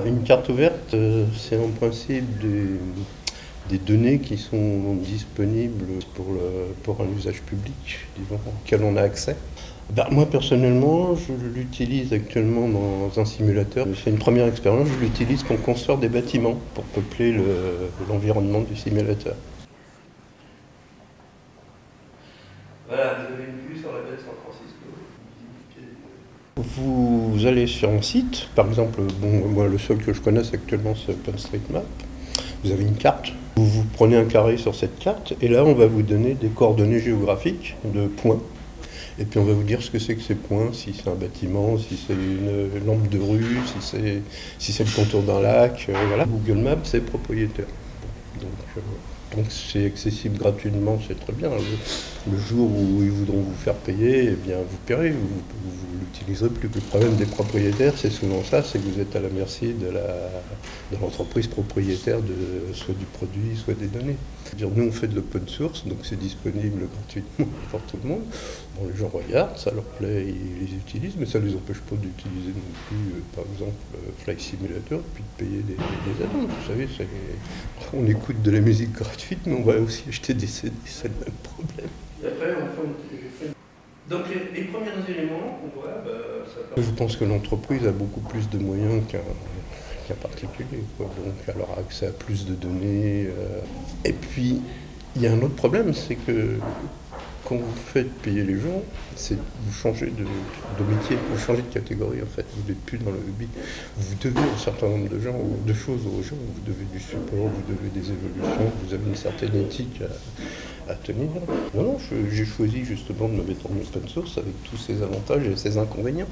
Une carte ouverte, c'est en principe des données qui sont disponibles pour un usage public, disons, auquel on a accès. Moi personnellement, je l'utilise actuellement dans un simulateur. C'est une première expérience, je l'utilise pour construire des bâtiments, pour peupler l'environnement du simulateur. Voilà, vous avez une vue sur la baie de San Francisco. Vous allez sur un site, par exemple, bon, moi le seul que je connaisse actuellement c'est OpenStreetMap. Vous avez une carte, vous prenez un carré sur cette carte et là on va vous donner des coordonnées géographiques de points. Et puis on va vous dire ce que c'est que ces points, si c'est un bâtiment, si c'est une lampe de rue, si c'est le contour d'un lac. Voilà. Google Maps c'est propriétaire. Donc c'est accessible gratuitement, c'est très bien. Le jour où ils voudront vous faire payer, eh bien vous paierez, vous l'utiliserez plus. Le problème des propriétaires, c'est souvent ça, c'est que vous êtes à la merci de l'entreprise propriétaire soit du produit, soit des données. Nous on fait de l'open source, donc c'est disponible gratuitement pour tout le monde. Bon, les gens regardent, ça leur plaît, ils les utilisent, mais ça ne les empêche pas d'utiliser non plus, par exemple, Flight Simulator, puis de payer des add-ons. Vous savez, on écoute de la musique gratuite, mais on va aussi acheter des CD, c'est le même problème. Et après, donc les premiers éléments qu'on voit, je pense que l'entreprise a beaucoup plus de moyens qu'un particulier, quoi. Donc elle aura accès à plus de données. Et puis, il y a un autre problème, c'est que quand vous faites payer les gens, c'est vous changez de métier, vous changez de catégorie en fait. Vous n'êtes plus dans le hobby. Vous devez un certain nombre de choses aux gens. Vous devez du support, vous devez des évolutions, vous avez une certaine éthique à tenir. Non, j'ai choisi justement de me mettre en open source avec tous ses avantages et ses inconvénients.